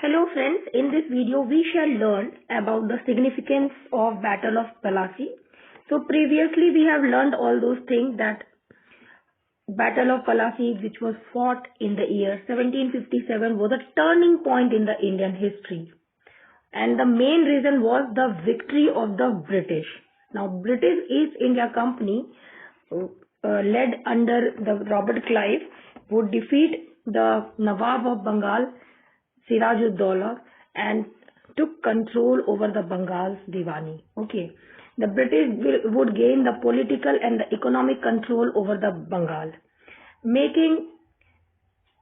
Hello friends, in this video we shall learn about the significance of Battle of Plassey. So previously we have learned all those things that Battle of Plassey, which was fought in the year 1757, was a turning point in the Indian history. And the main reason was the victory of the British. Now British East India Company led under the Robert Clive would defeat the Nawab of Bengal Siraj-ud-Daulah and took control over the Bengal's Diwani. Okay. The British would gain the political and the economic control over the Bengal, making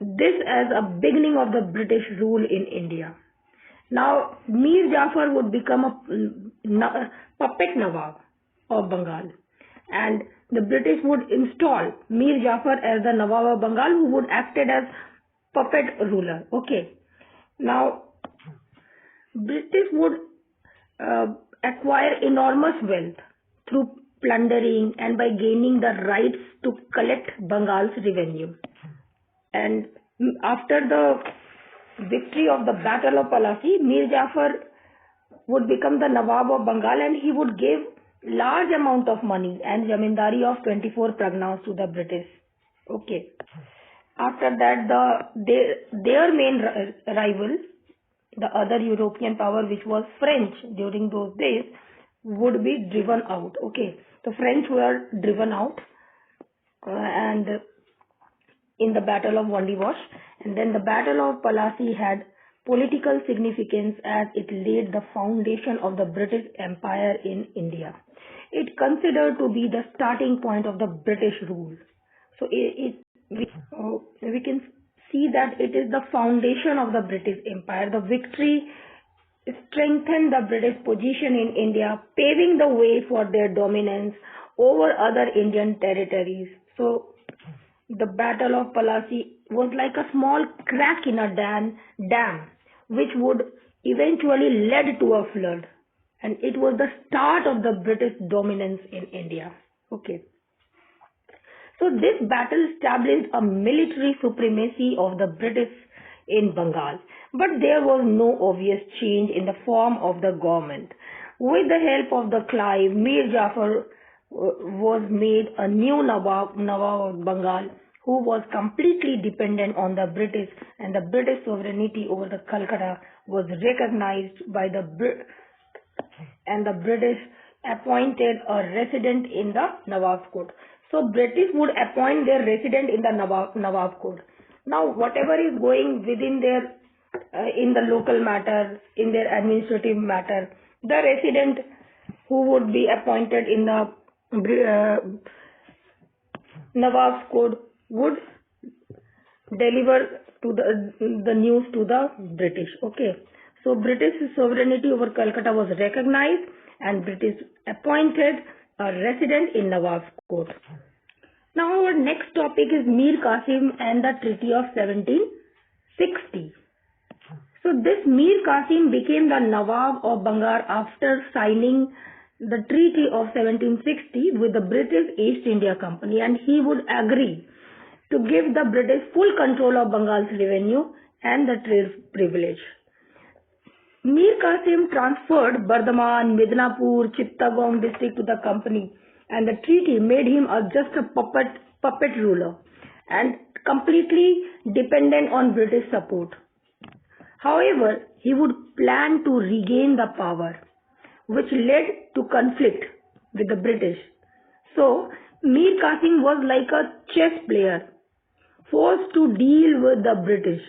this as a beginning of the British rule in India. Now, Mir Jafar would become a puppet Nawab of Bengal, and the British would install Mir Jafar as the Nawab of Bengal, who would act as puppet ruler. Okay. Now, British would acquire enormous wealth through plundering and by gaining the rights to collect Bengal's revenue. And after the victory of the Battle of Plassey, Mir Jafar would become the Nawab of Bengal, and he would give large amount of money and zamindari of 24 pragnas to the British. Okay. After that, their main rival, the other European power, which was French during those days, would be driven out. Okay, the French were driven out, and in the Battle of Wandiwash, and then the Battle of Plassey had political significance as it laid the foundation of the British Empire in India. It considered to be the starting point of the British rule. So we can see that it is the foundation of the British Empire. The victory strengthened the British position in India, paving the way for their dominance over other Indian territories. So the Battle of Plassey was like a small crack in a dam, which would eventually lead to a flood, and it was the start of the British dominance in India. Okay. So this battle established a military supremacy of the British in Bengal, but there was no obvious change in the form of the government. With the help of the Clive, Mir Jafar was made a new Nawab of Bengal, who was completely dependent on the British, and the British sovereignty over the Calcutta was recognized by the and the British appointed a resident in the Nawab court. So British would appoint their resident in the Nawab court. Now whatever is going within their in the local matter, in their administrative matter, the resident who would be appointed in the Nawab's court would deliver to the news to the British. Okay. So British sovereignty over Calcutta was recognized, and British appointed a resident in Nawab's court. Now our next topic is Mir Qasim and the Treaty of 1760. So this Mir Qasim became the Nawab of Bengal after signing the Treaty of 1760 with the British East India Company, and he would agree to give the British full control of Bengal's revenue and the trade privilege. Mir Qasim transferred Bardhaman, Midnapur, Chittagong district to the company, and the treaty made him just a puppet ruler and completely dependent on British support. However, he would plan to regain the power, which led to conflict with the British. So, Mir Qasim was like a chess player, forced to deal with the British.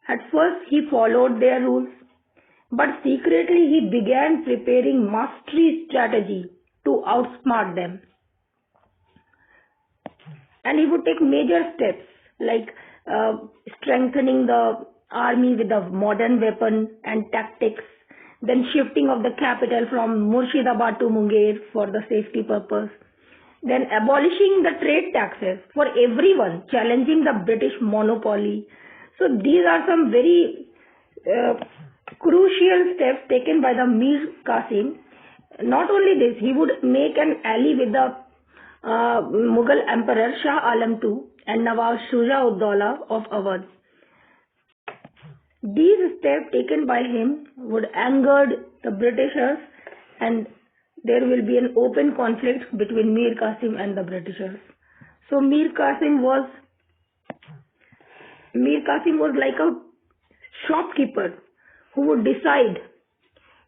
At first, he followed their rules, but secretly he began preparing mastery strategy to outsmart them. And he would take major steps like strengthening the army with a modern weapon and tactics, then shifting of the capital from Murshidabad to Munger for the safety purpose, then abolishing the trade taxes for everyone, challenging the British monopoly. So these are some very crucial steps taken by the Mir Qasim. Not only this, he would make an ally with the Mughal Emperor Shah Alam II and Nawab Shuja-ud-Daulah of Awadh. These steps taken by him would anger the Britishers, and there will be an open conflict between Mir Qasim and the Britishers. So Mir Qasim was like a shopkeeper who would decide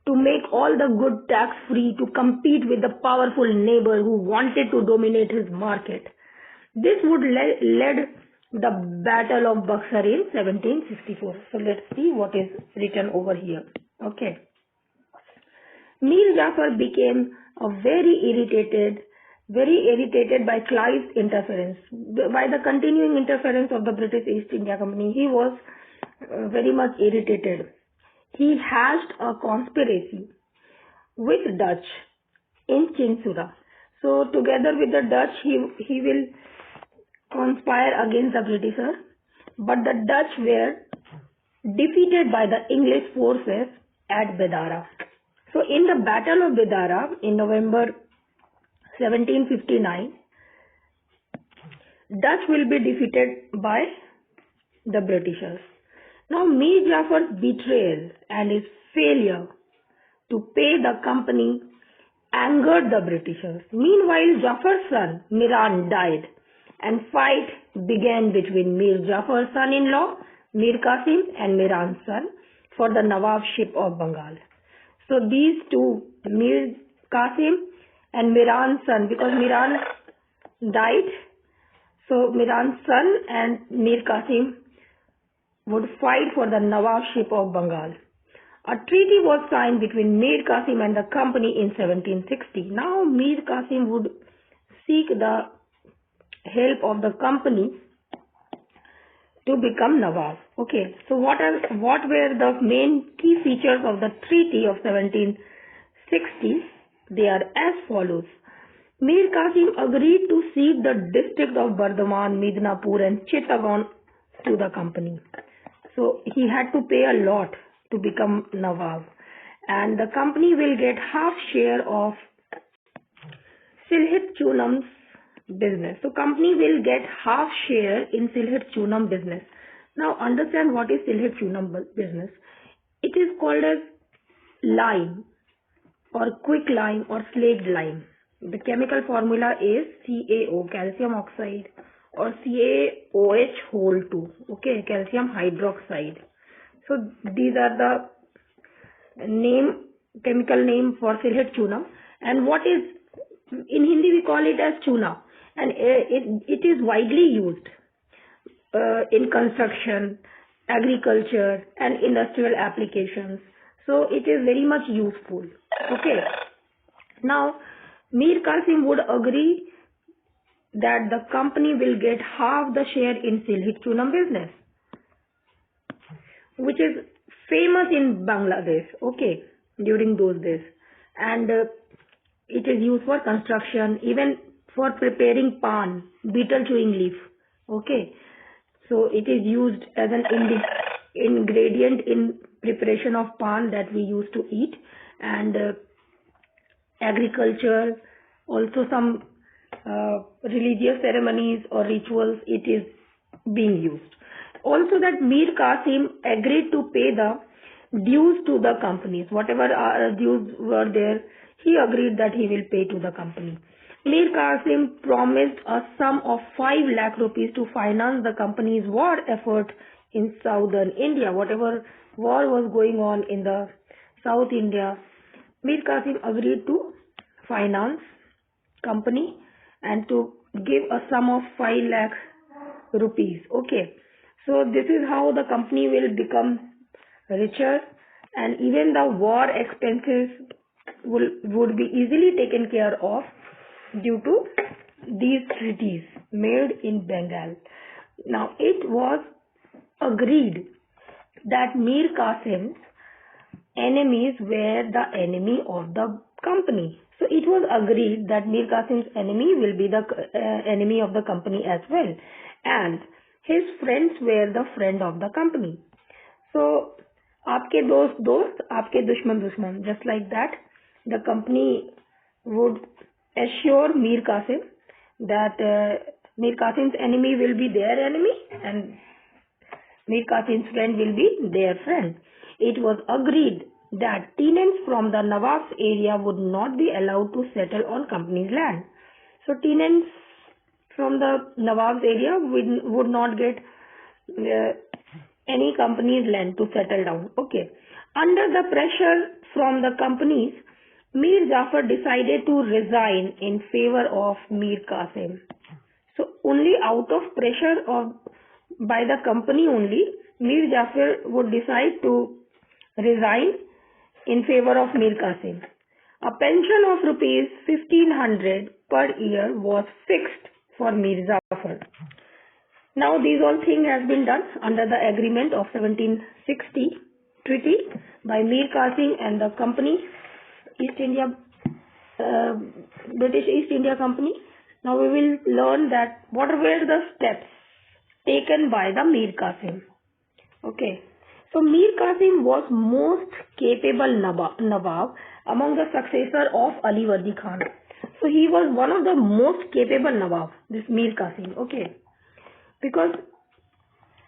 to make all the good tax free to compete with the powerful neighbor who wanted to dominate his market. This would led the Battle of Buxar in 1764. So let's see what is written over here. Okay. Mir Jafar became very irritated by Clive's interference. By the continuing interference of the British East India Company, he was very much irritated. He hatched a conspiracy with Dutch in Chinsura. So together with the Dutch, he will conspire against the Britishers. But the Dutch were defeated by the English forces at Bedara. So in the Battle of Bedara in November 1759, Dutch will be defeated by the Britishers. Now Mir Jafar's betrayal and his failure to pay the company angered the Britishers. Meanwhile, Jafar's son Miran died, and fight began between Mir Jafar's son-in-law Mir Qasim and Miran's son for the Nawabship of Bengal. So these two, Mir Qasim and Miran's son, because Miran died, so Miran's son and Mir Qasim would fight for the Nawabship of Bengal. A treaty was signed between Mir Qasim and the company in 1760. Now Mir Qasim would seek the help of the company to become Nawab. Okay, so what were the main key features of the treaty of 1760? They are as follows. Mir Qasim agreed to cede the district of Bardhaman, Midnapur and Chittagong to the company. So he had to pay a lot to become Nawab, and the company will get half share of Silhet Chunam's business. So company will get half share in Silhet Chunam business. Now understand what is Silhet Chunam business. It is called as lime or quick lime or slaked lime. The chemical formula is CaO, calcium oxide, or CaOH whole 2, okay, calcium hydroxide. So these are the chemical name for Silhet Chuna. And what is, in Hindi we call it as Chuna, and it is widely used in construction, agriculture and industrial applications. So it is very much useful. Okay. Now Mir Qasim would agree that the company will get half the share in Silhet Chunam business, which is famous in Bangladesh, okay, during those days. And it is used for construction, even for preparing pan, betel chewing leaf, okay. So it is used as an ingredient in preparation of pan that we used to eat, and agriculture, also some religious ceremonies or rituals, it is being used. Also that Mir Qasim agreed to pay the dues to the companies. Whatever dues were there, he agreed that he will pay to the company. Mir Qasim promised a sum of 5 lakh rupees to finance the company's war effort in southern India. Whatever war was going on in the South India, Mir Qasim agreed to finance company and to give a sum of 5 lakh rupees. Okay. So this is how the company will become richer, and even the war expenses would be easily taken care of due to these treaties made in Bengal. Now it was agreed that Mir Qasim's enemies were the enemy of the company. So it was agreed that Mir Qasim's enemy will be the enemy of the company as well, and his friends were the friend of the company. So aapke dost, aapke dushman. Just like that, the company would assure Mir Qasim that Mir Qasim's enemy will be their enemy, and Mir Qasim's friend will be their friend. It was agreed that tenants from the Nawab's area would not be allowed to settle on company's land. So tenants from the Nawab's area would not get any company's land to settle down. Okay. Under the pressure from the companies, Mir Jafar decided to resign in favor of Mir Qasim. So only out of pressure by the company only, Mir Jafar would decide to resign in favor of Mir Qasim. A pension of rupees 1500 per year was fixed for Mir Jafar. Now these all things has been done under the agreement of 1760 treaty by Mir Qasim and the company British East India Company. Now we will learn that what were the steps taken by the Mir Qasim. Okay. So Mir Qasim was most capable Nawab among the successor of Ali Wardi Khan. So he was one of the most capable Nawab, this Mir Qasim. Okay. Because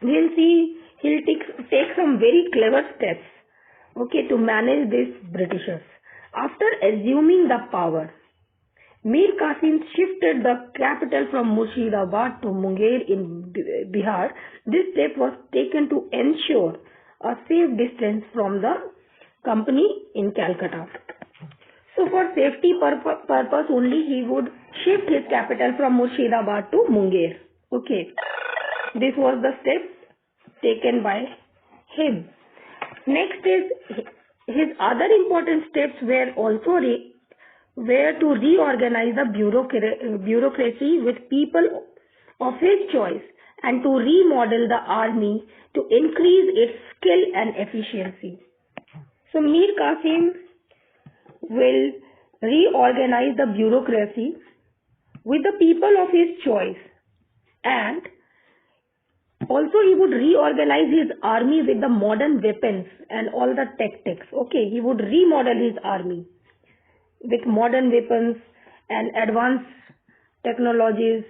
we'll see he'll take some very clever steps, okay, to manage these Britishers. After assuming the power, Mir Qasim shifted the capital from Murshidabad to Munger in Bihar. This step was taken to ensure a safe distance from the company in Calcutta. So for safety purpose only, he would shift his capital from Murshidabad to Munger. Okay. This was the step taken by him. Next is his other important steps were also to reorganize the bureaucracy with people of his choice and to remodel the army to increase its skill and efficiency. So Mir Qasim will reorganize the bureaucracy with the people of his choice, and also he would reorganize his army with the modern weapons and all the tactics. Okay, he would remodel his army with modern weapons and advanced technologies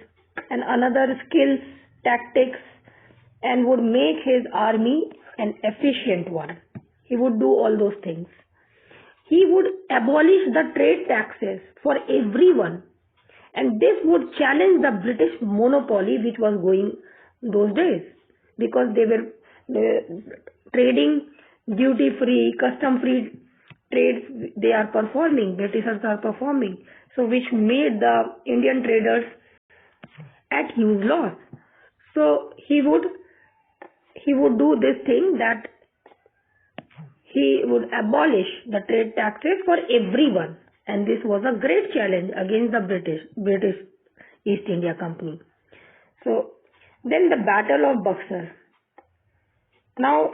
and another skills, tactics, and would make his army an efficient one. He would do all those things. He would abolish the trade taxes for everyone, and this would challenge the British monopoly which was going those days, because they were trading duty free, custom free trades they are performing, Britishers are performing, so which made the Indian traders at huge loss. So he would do this thing that he would abolish the trade taxes for everyone, and this was a great challenge against the British East India Company. So then the Battle of Buxar. Now,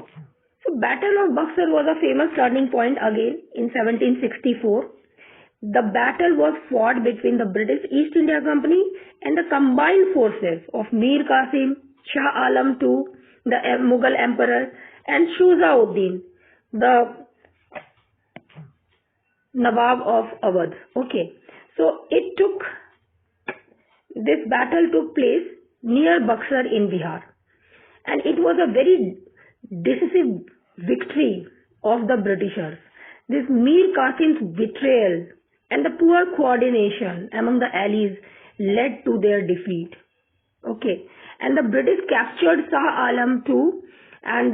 so Battle of Buxar was a famous turning point again in 1764. The battle was fought between the British East India Company and the combined forces of Mir Qasim, Shah Alam II, the Mughal Emperor, and Shuja-ud-Din, the Nawab of Awadh. Okay, so this battle took place near Buxar in Bihar, and it was a very decisive victory of the Britishers. This Mir Qasim's betrayal and the poor coordination among the allies led to their defeat. Okay, and the British captured Shah Alam II and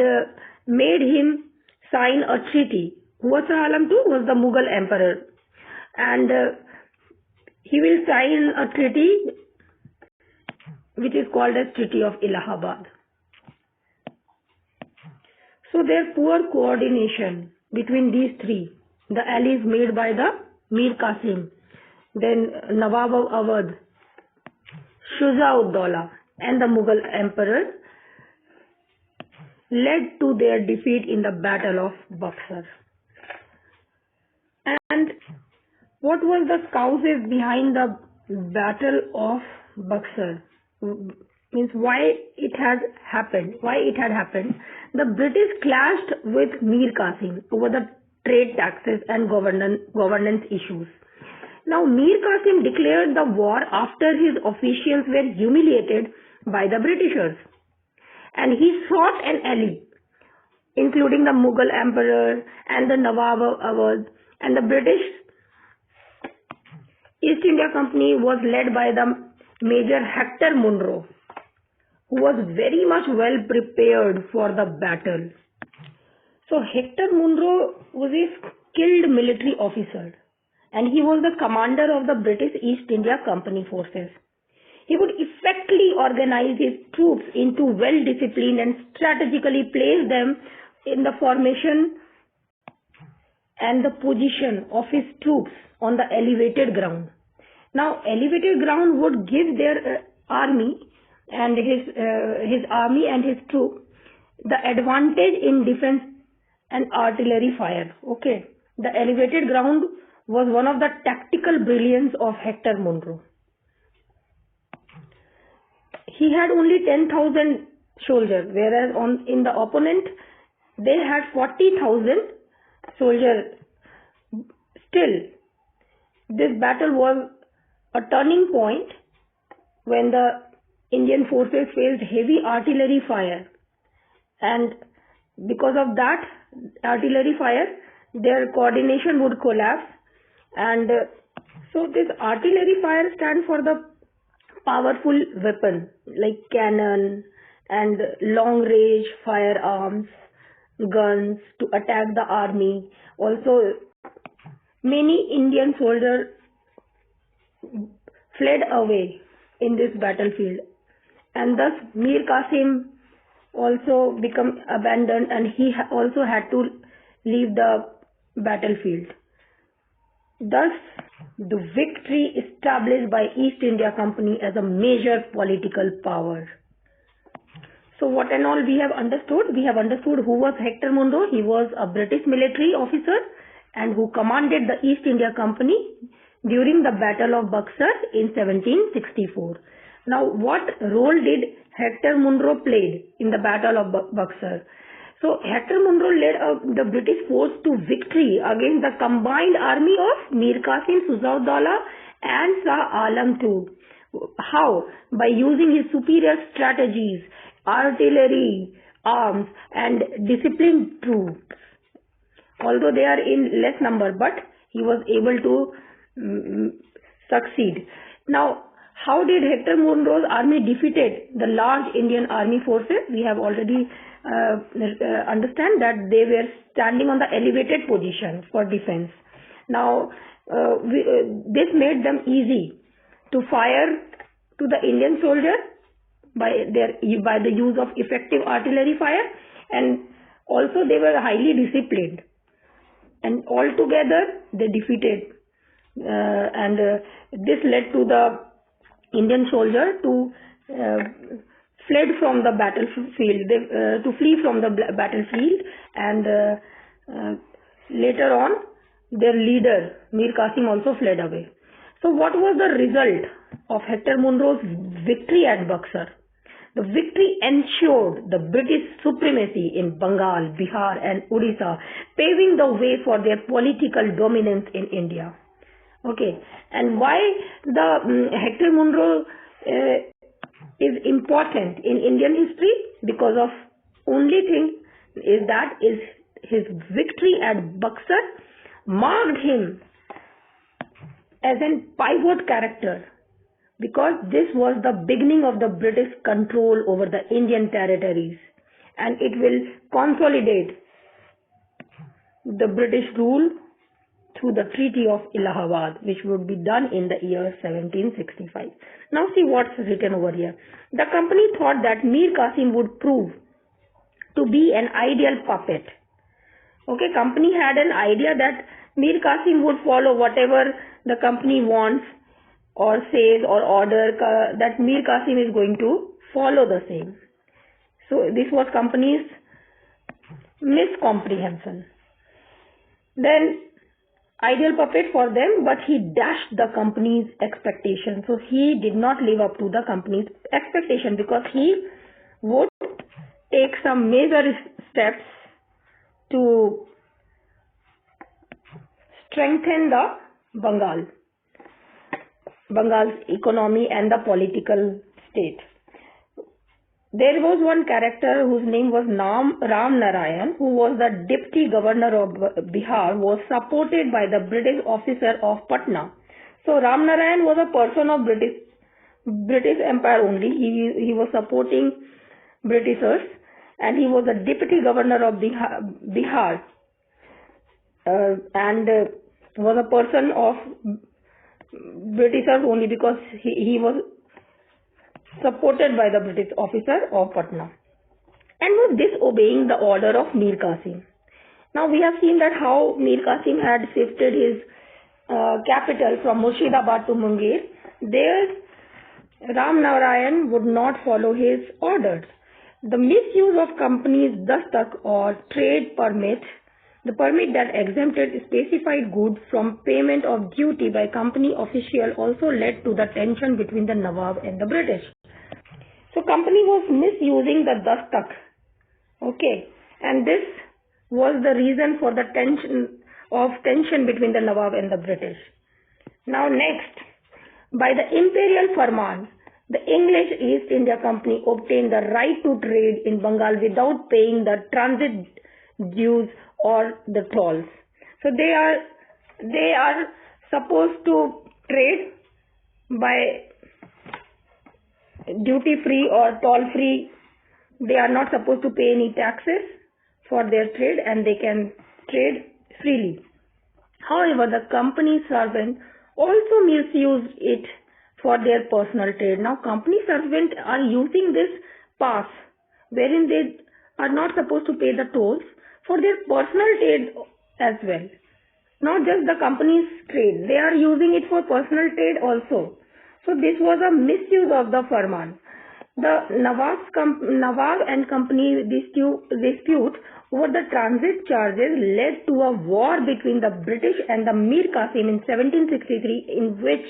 made him sign a treaty. Who was Shah Alam II? Was the Mughal Emperor, and he will sign a treaty which is called as Treaty of Allahabad. So their poor coordination between these three, the allies made by the Mir Qasim, then Nawab of Awadh, Shuja-ud-Dawla, and the Mughal Emperor, led to their defeat in the Battle of Buxar. And what was the causes behind the Battle of Buxar? Means why it had happened. The British clashed with Mir Qasim over the trade taxes and governance issues. Now Mir Qasim declared the war after his officials were humiliated by the Britishers, and he sought an ally, including the Mughal emperor and the Nawab of Awadh, and the British East India Company was led by the Major Hector Munro, who was very much well prepared for the battle. So Hector Munro was a skilled military officer, and he was the commander of the British East India Company forces. He would effectively organize his troops into well-disciplined and strategically place them in the formation and the position of his troops on the elevated ground. Now, elevated ground would give their army and his army and his troops the advantage in defense and artillery fire. Okay, the elevated ground was one of the tactical brilliance of Hector Munro. He had only 10,000 soldiers, whereas in the opponent they had 40,000 soldiers. Still, this battle was a turning point when the Indian forces faced heavy artillery fire, and because of that artillery fire, their coordination would collapse. And so this artillery fire stands for the powerful weapon like cannon and long range firearms, guns to attack the army. Also, many Indian soldiers fled away in this battlefield, and thus Mir Qasim also became abandoned, and he also had to leave the battlefield. Thus, the victory established by East India Company as a major political power. So what and all we have understood? We have understood who was Hector Munro. He was a British military officer and who commanded the East India Company during the Battle of Buxar in 1764. Now, what role did Hector Munro play in the Battle of Buxar? So, Hector Munro led the British force to victory against the combined army of Mir Qasim, Suzauddaulah and Shah Alam II. How? By using his superior strategies, artillery, arms and disciplined troops. Although they are in less number, but he was able to succeed. Now, how did Hector Munro's army defeated the large Indian army forces? We have already understand that they were standing on the elevated position for defense. Now, this made them easy to fire to the Indian soldiers by the use of effective artillery fire, and also they were highly disciplined, and altogether they defeated, and this led to the Indian soldier to fled from the battlefield, to flee from the battlefield, and later on their leader Mir Qasim also fled away. So what was the result of Hector Munro's victory at Buxar? The victory ensured the British supremacy in Bengal, Bihar and Odisha, paving the way for their political dominance in India. Okay, and why the Hector Munro is important in Indian history? Because of only thing is that is his victory at Buxar marked him as a pivot character, because this was the beginning of the British control over the Indian territories, and it will consolidate the British rule through the Treaty of Allahabad, which would be done in the year 1765. Now see what's written over here. The company thought that Mir Qasim would prove to be an ideal puppet. Okay, company had an idea that Mir Qasim would follow whatever the company wants or says or order, that Mir Qasim is going to follow the same. So this was company's miscomprehension. Then ideal puppet for them, but he dashed the company's expectation. So he did not live up to the company's expectation, because he would take some major steps to strengthen the Bengal's economy and the political state. There was one character whose name was Ram Narayan, who was the deputy governor of Bihar, was supported by the British officer of Patna. So Ram Narayan was a person of British Empire only. He was supporting Britishers, and he was the deputy governor of Bihar, and was a person of Britishers only because he was supported by the British officer of Patna, and was disobeying the order of Mir Qasim. Now we have seen that how Mir Qasim had shifted his capital from Murshidabad to Munger. There Ram Narayan would not follow his orders. The misuse of companies' dastak or trade permit, the permit that exempted specified goods from payment of duty by company official, also led to the tension between the Nawab and the British. So company was misusing the dastak, okay, and this was the reason for the tension between the Nawab and the British. Now next, by the imperial farman, the English East India Company obtained the right to trade in Bengal without paying the transit dues or the tolls. So they are supposed to trade by duty free or toll free. They are not supposed to pay any taxes for their trade, and they can trade freely. However, the company servant also misused it for their personal trade. Now company servants are using this pass wherein they are not supposed to pay the tolls for their personal trade as well. Not just the company's trade, they are using it for personal trade also. So this was a misuse of the farman. The Nawab and company dispute over the transit charges led to a war between the British and the Mir Qasim in 1763, in which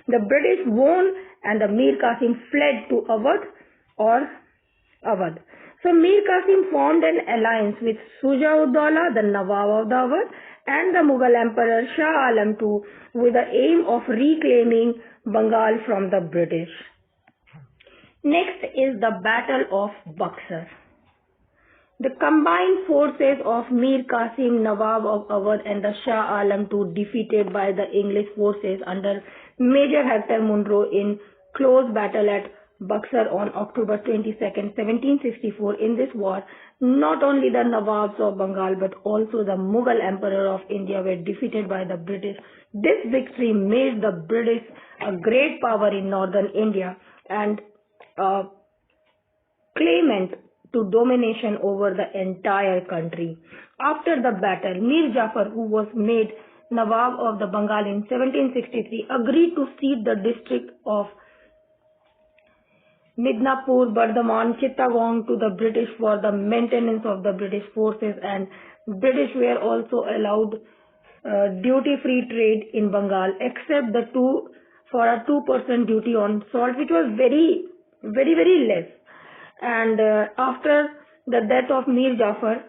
the British won and the Mir Qasim fled to Awadh. So Mir Qasim formed an alliance with Shuja-ud-Dawla, the Nawab of the Awadh, and the Mughal Emperor Shah Alam II, with the aim of reclaiming Bengal from the British. Next is the Battle of Buxar. The combined forces of Mir Qasim, Nawab of Awadh, and the Shah Alam II defeated by the English forces under Major Hector Munro in close battle at Buxar on October 22, 1764. In this war, not only the Nawabs of Bengal but also the Mughal Emperor of India were defeated by the British. This victory made the British a great power in northern India and claimant to domination over the entire country. After the battle, Mir Jafar, who was made Nawab of the Bengal in 1763, agreed to cede the district of Midnapur, Bardhaman, Chittagong to the British for the maintenance of the British forces, and British were also allowed duty-free trade in Bengal, except for a 2% duty on salt, which was very, very, very less. And after the death of Mir Jafar,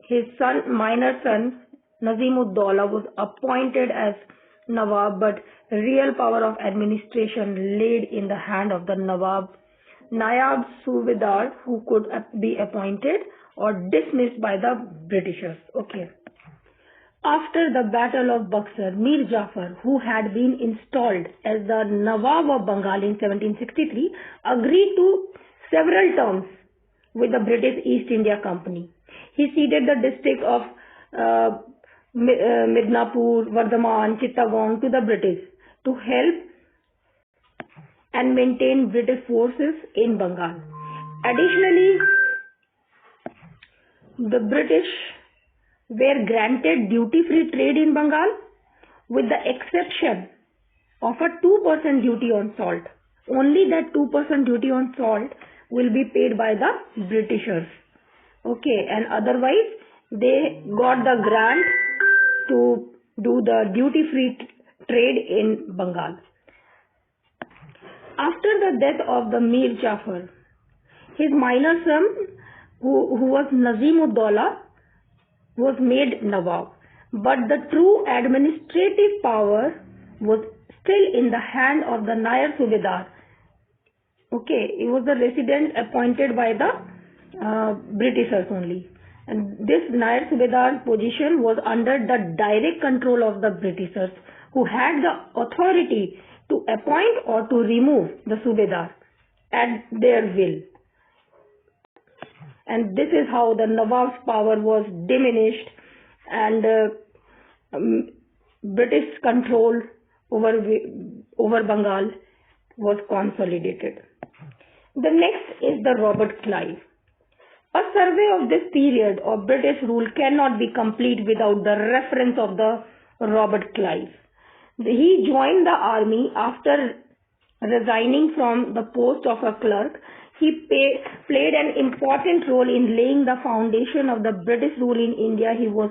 his minor son Nazim-ud-Dawla was appointed as Nawab, but real power of administration laid in the hand of the Nayab Subedar, who could be appointed or dismissed by the Britishers. Okay. After the Battle of Buxar, Mir Jafar, who had been installed as the Nawab of Bengal in 1763, agreed to several terms with the British East India Company. He ceded the district of Midnapur, Vardhaman, Chittagong to the British to help and maintain British forces in Bengal. Additionally, the British were granted duty-free trade in Bengal with the exception of a 2% duty on salt. Only that 2% duty on salt will be paid by the Britishers. Okay, and otherwise they got the grant to do the duty-free trade in Bengal. After the death of the Mir Jafar, his minor son, who was Nazim-ud-Dawla, was made Nawab, but the true administrative power was still in the hand of the Nair Subedar, Okay, he was the resident appointed by the Britishers only. And this Nair Subedar position was under the direct control of the Britishers, who had the authority to appoint or to remove the Subedar at their will. And this is how the Nawab's power was diminished and British control over Bengal was consolidated. The next is the Robert Clive. A survey of this period of British rule cannot be complete without the reference of the Robert Clive. He joined the army after resigning from the post of a clerk. He played an important role in laying the foundation of the British rule in India. He was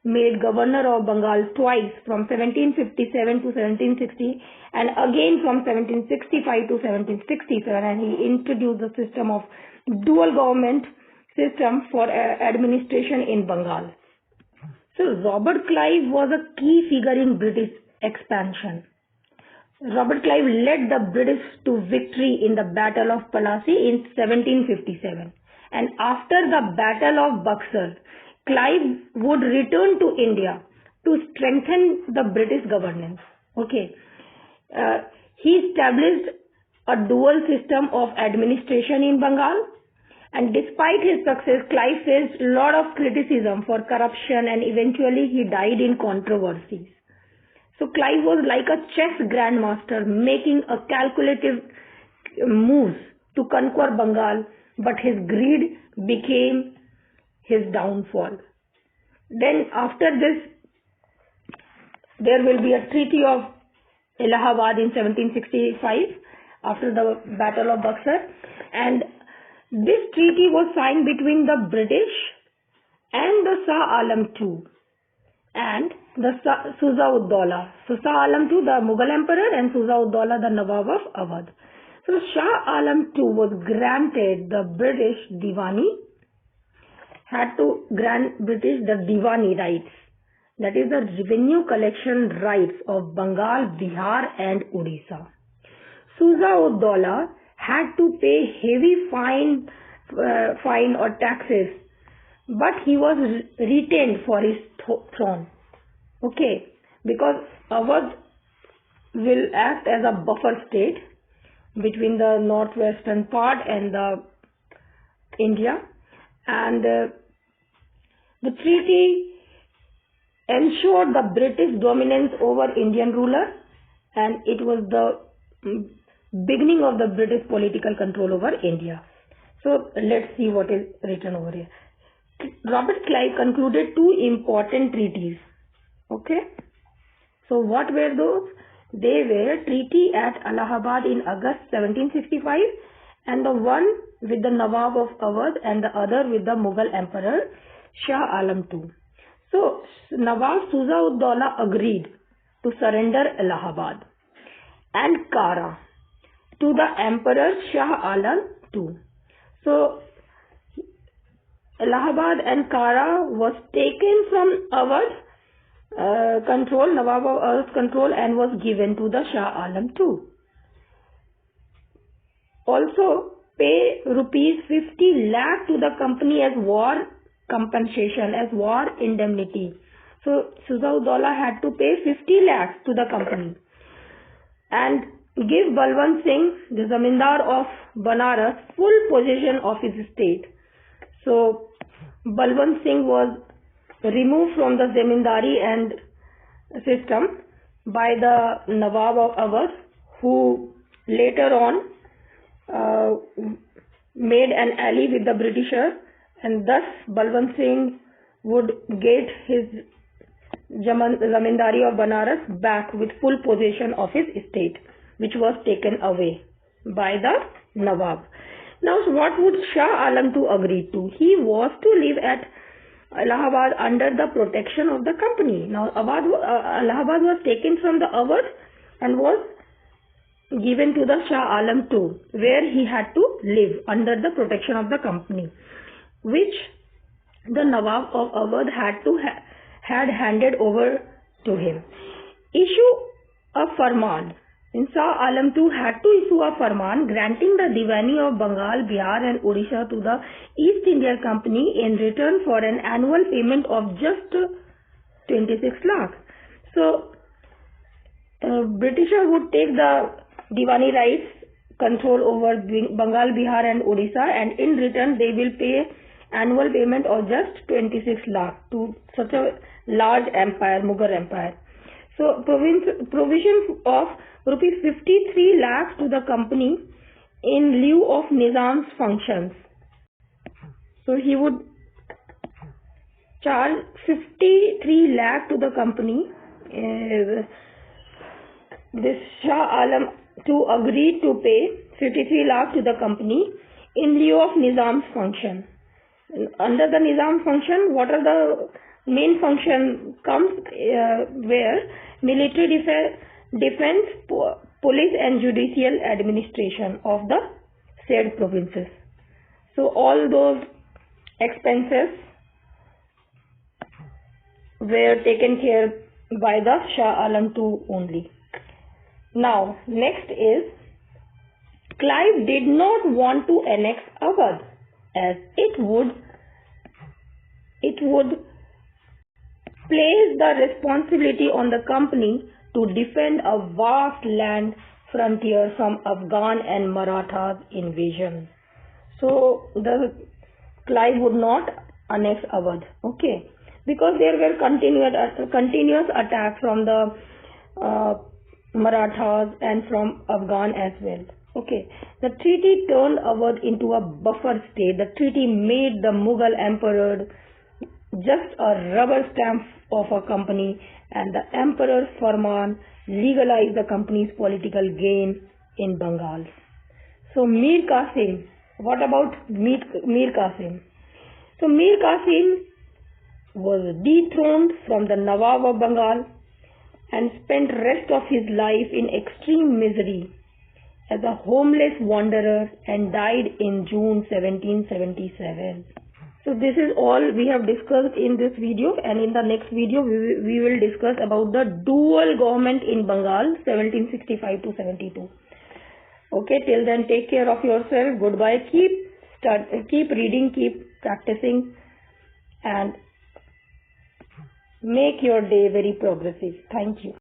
made governor of Bengal twice, from 1757 to 1760 and again from 1765 to 1767, and he introduced the system of dual government system for administration in Bengal. So Robert Clive was a key figure in British expansion. Robert Clive led the British to victory in the Battle of Plassey in 1757, and after the Battle of Buxar, Clive would return to India to strengthen the British governance. Okay, he established a dual system of administration in Bengal, and despite his success, Clive faced a lot of criticism for corruption, and eventually he died in controversies. So Clive was like a chess grandmaster, making a calculative moves to conquer Bengal, but his greed became his downfall. Then after this, there will be a Treaty of Allahabad in 1765 after the Battle of Buxar, and this treaty was signed between the British and the Shah Alam II and the Shuja-ud-Dawla. So Shah Alam II, the Mughal emperor, and Shuja-ud-Dawla, the Nawab of Awadh. So Shah Alam II was granted the British Diwani, had to grant British the Diwani rights, that is the revenue collection rights of Bengal, Bihar and Odisha. Shuja-ud-Dawla had to pay heavy fine or taxes, but he was retained for his throne. Okay, because Awadh will act as a buffer state between the northwestern part and the India, and the treaty ensured the British dominance over Indian ruler, and it was the beginning of the British political control over India. So let's see what is written over here. Robert Clive concluded two important treaties. Okay, so what were those? They were treaty at Allahabad in August 1765, and the one with the Nawab of Awadh and the other with the Mughal emperor Shah Alam II. So Nawab Shuja-ud-Dawla agreed to surrender Allahabad and Kara to the emperor Shah Alam II. So Allahabad and Kara was taken from Awadh control, Nawab of Awadh control, and was given to the Shah Alam II. Also pay rupees 50 lakh to the company as war compensation, as war indemnity. So Shuja-ud-Dawla had to pay 50 lakhs to the company and give Balwant Singh, the Zamindar of Banaras, full possession of his estate. So Balwant Singh was removed from the Zamindari and system by the Nawab of Awadh, who later on made an ally with the Britishers, and thus Balwant Singh would get his Zamindari of Banaras back with full possession of his estate, which was taken away by the Nawab. Now, what would Shah Alam II agree to? He was to live at Allahabad under the protection of the company. Now, Allahabad was taken from the Awadh and was given to the Shah Alam II, where he had to live under the protection of the company, which the Nawab of Awadh had handed over to him. Issue a farman And Shah Alam II had to issue a farman granting the Diwani of Bengal, Bihar and Odisha to the East India Company in return for an annual payment of just 26 lakhs. So, Britisher would take the Diwani rights, control over Bengal, Bihar and Odisha, and in return they will pay annual payment of just 26 lakhs to such a large empire, Mughal empire. So, provision of rupees 53 lakhs to the company in lieu of Nizam's functions. So, he would charge 53 lakh to the company. This Shah Alam II agreed to pay 53 lakh to the company in lieu of Nizam's function. Under the Nizam function, what are the main function comes where military defense, police and judicial administration of the said provinces. So all those expenses were taken care by the Shah Alam II only. Now next is, Clive did not want to annex Awadh as it would place the responsibility on the company to defend a vast land frontier from Afghan and Marathas invasion. So the Clive would not annex Awadh, okay, because there were continuous attacks from the Marathas and from Afghan as well. Okay, the treaty turned Awadh into a buffer state. The treaty made the Mughal emperor just a rubber stamp of a company, and the emperor's farman legalized the company's political gain in Bengal. So Mir Qasim, what about Mir Qasim? So Mir Qasim was dethroned from the Nawab of Bengal and spent rest of his life in extreme misery as a homeless wanderer and died in June 1777. So this is all we have discussed in this video, and in the next video we will discuss about the dual government in Bengal 1765 to 72. Okay, till then take care of yourself. Goodbye. Keep reading, keep practicing, and make your day very progressive. Thank you.